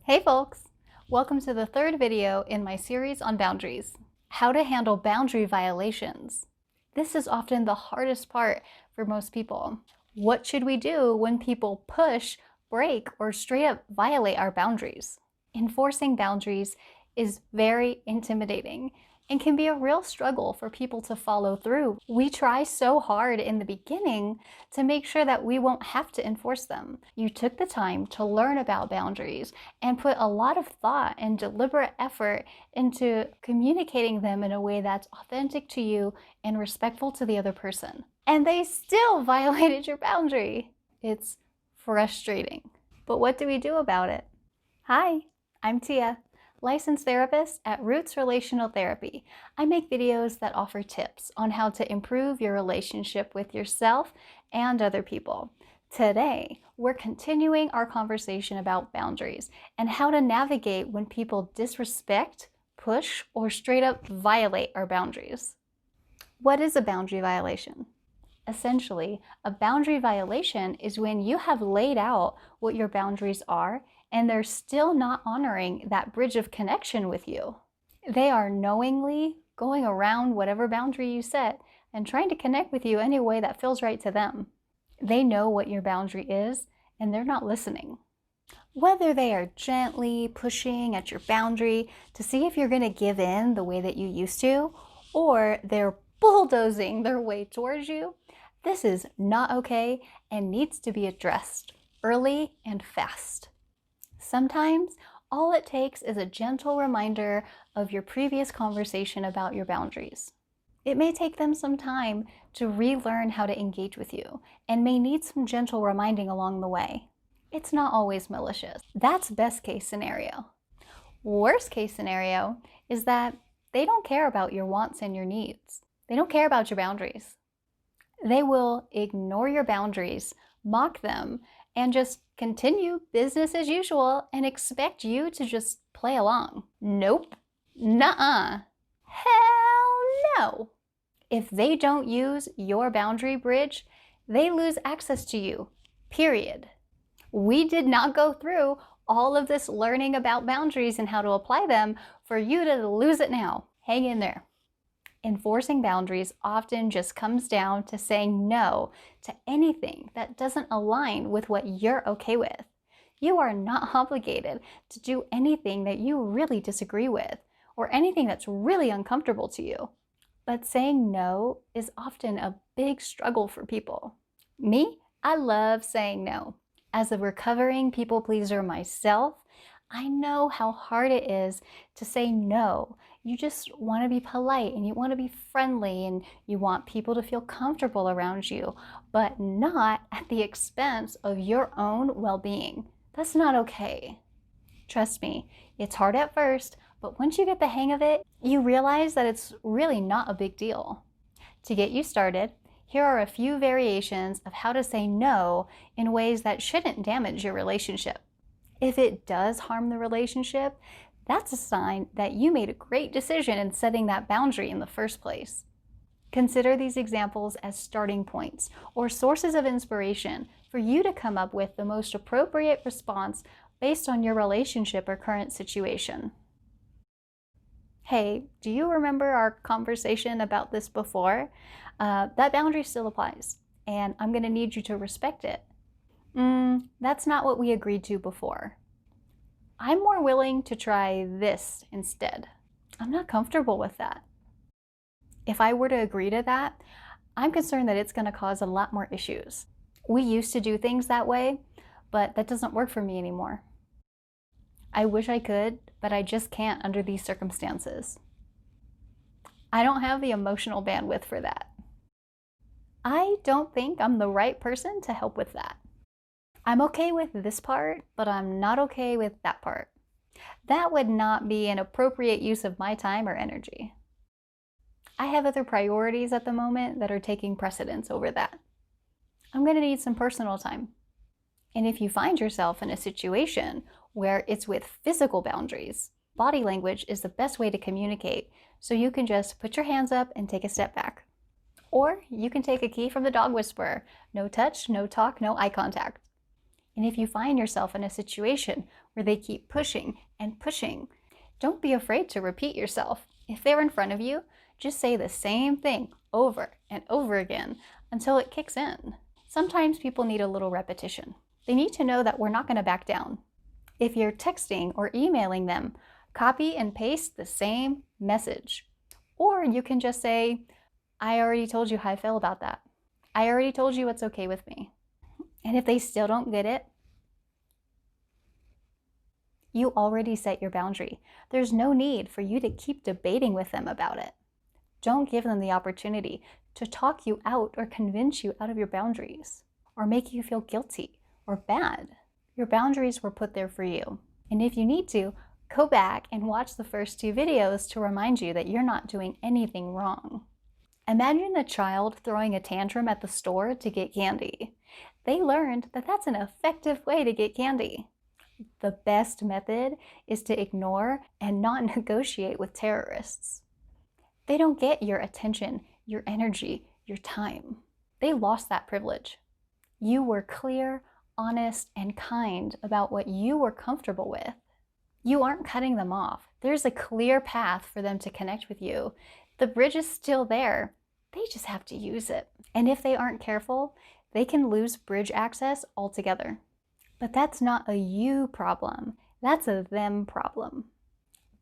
Hey folks! Welcome to the third video in my series on boundaries. How to handle boundary violations. This is often the hardest part for most people. What should we do when people push, break, or straight up violate our boundaries? Enforcing boundaries is very intimidating and can be a real struggle for people to follow through. We try so hard in the beginning to make sure that we won't have to enforce them. You took the time to learn about boundaries and put a lot of thought and deliberate effort into communicating them in a way that's authentic to you and respectful to the other person. And they still violated your boundary. It's frustrating. But what do we do about it? Hi, I'm Tia, licensed therapist at Roots Relational Therapy. I make videos that offer tips on how to improve your relationship with yourself and other people. Today, we're continuing our conversation about boundaries and how to navigate when people disrespect, push, or straight up violate our boundaries. What is a boundary violation? Essentially, a boundary violation is when you have laid out what your boundaries are and they're still not honoring that bridge of connection with you. They are knowingly going around whatever boundary you set and trying to connect with you any way that feels right to them. They know what your boundary is and they're not listening. Whether they are gently pushing at your boundary to see if you're going to give in the way that you used to, or they're bulldozing their way towards you, this is not okay and needs to be addressed early and fast. Sometimes all it takes is a gentle reminder of your previous conversation about your boundaries. It may take them some time to relearn how to engage with you and may need some gentle reminding along the way. It's not always malicious. That's best case scenario. Worst case scenario is that they don't care about your wants and your needs. They don't care about your boundaries. They will ignore your boundaries, mock them, and just continue business as usual and expect you to just play along. Nope. Nuh-uh. Hell no. If they don't use your boundary bridge, they lose access to you. Period. We did not go through all of this learning about boundaries and how to apply them for you to lose it now. Hang in there. Enforcing boundaries often just comes down to saying no to anything that doesn't align with what you're okay with. You are not obligated to do anything that you really disagree with or anything that's really uncomfortable to you. But saying no is often a big struggle for people. Me, I love saying no. As a recovering people pleaser myself, I know how hard it is to say no. You just want to be polite and you want to be friendly and you want people to feel comfortable around you, but not at the expense of your own well-being. That's not okay. Trust me, it's hard at first, but once you get the hang of it, you realize that it's really not a big deal. To get you started, here are a few variations of how to say no in ways that shouldn't damage your relationship. If it does harm the relationship, that's a sign that you made a great decision in setting that boundary in the first place. Consider these examples as starting points or sources of inspiration for you to come up with the most appropriate response based on your relationship or current situation. Hey, do you remember our conversation about this before? That boundary still applies, and I'm going to need you to respect it. That's not what we agreed to before. I'm more willing to try this instead. I'm not comfortable with that. If I were to agree to that, I'm concerned that it's going to cause a lot more issues. We used to do things that way, but that doesn't work for me anymore. I wish I could, but I just can't under these circumstances. I don't have the emotional bandwidth for that. I don't think I'm the right person to help with that. I'm okay with this part, but I'm not okay with that part. That would not be an appropriate use of my time or energy. I have other priorities at the moment that are taking precedence over that. I'm going to need some personal time. And if you find yourself in a situation where it's with physical boundaries, body language is the best way to communicate, so you can just put your hands up and take a step back. Or you can take a key from the dog whisperer. No touch, no talk, no eye contact. And if you find yourself in a situation where they keep pushing and pushing. Don't be afraid to repeat yourself. If they're in front of you, just say the same thing over and over again until it kicks in. Sometimes people need a little repetition. They need to know that we're not going to back down. If you're texting or emailing them, copy and paste the same message. Or you can just say, I already told you how I feel about that. I already told you it's okay with me. And if they still don't get it, you already set your boundary. There's no need for you to keep debating with them about it. Don't give them the opportunity to talk you out or convince you out of your boundaries or make you feel guilty or bad. Your boundaries were put there for you. And if you need to, go back and watch the first 2 videos to remind you that you're not doing anything wrong. Imagine a child throwing a tantrum at the store to get candy. They learned that that's an effective way to get candy. The best method is to ignore and not negotiate with terrorists. They don't get your attention, your energy, your time. They lost that privilege. You were clear, honest, and kind about what you were comfortable with. You aren't cutting them off. There's a clear path for them to connect with you. The bridge is still there. They just have to use it. And if they aren't careful, they can lose bridge access altogether. But that's not a you problem. That's a them problem.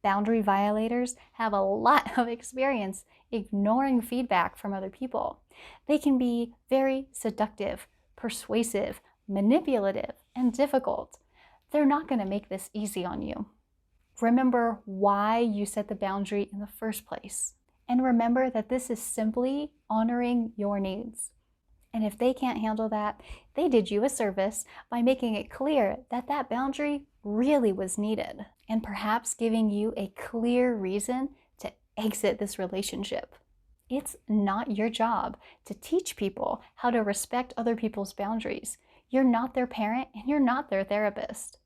Boundary violators have a lot of experience ignoring feedback from other people. They can be very seductive, persuasive, manipulative, and difficult. They're not going to make this easy on you. Remember why you set the boundary in the first place. And remember that this is simply honoring your needs. And if they can't handle that, they did you a service by making it clear that that boundary really was needed, and perhaps giving you a clear reason to exit this relationship. It's not your job to teach people how to respect other people's boundaries. You're not their parent and you're not their therapist.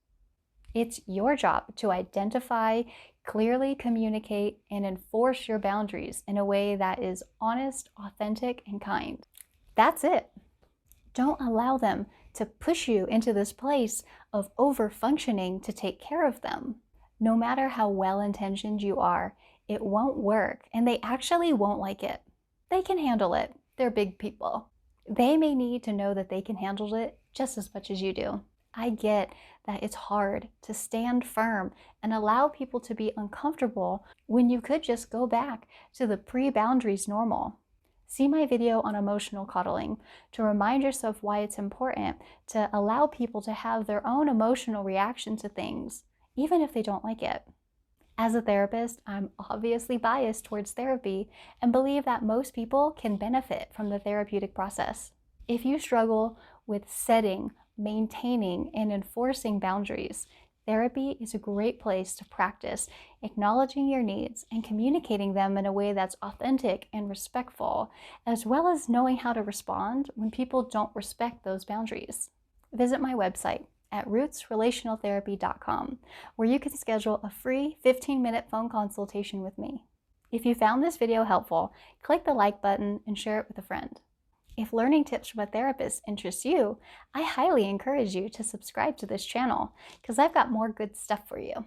It's your job to identify, clearly communicate, and enforce your boundaries in a way that is honest, authentic, and kind. That's it. Don't allow them to push you into this place of over-functioning to take care of them. No matter how well-intentioned you are, it won't work, and they actually won't like it. They can handle it. They're big people. They may need to know that they can handle it just as much as you do. I get that it's hard to stand firm and allow people to be uncomfortable when you could just go back to the pre-boundaries normal. See my video on emotional coddling to remind yourself why it's important to allow people to have their own emotional reaction to things, even if they don't like it. As a therapist, I'm obviously biased towards therapy and believe that most people can benefit from the therapeutic process. If you struggle with setting, maintaining, and enforcing boundaries, therapy is a great place to practice acknowledging your needs and communicating them in a way that's authentic and respectful, as well as knowing how to respond when people don't respect those boundaries. Visit my website at rootsrelationaltherapy.com, where you can schedule a free 15-minute phone consultation with me. If you found this video helpful, click the like button and share it with a friend. If learning tips from a therapist interests you, I highly encourage you to subscribe to this channel because I've got more good stuff for you.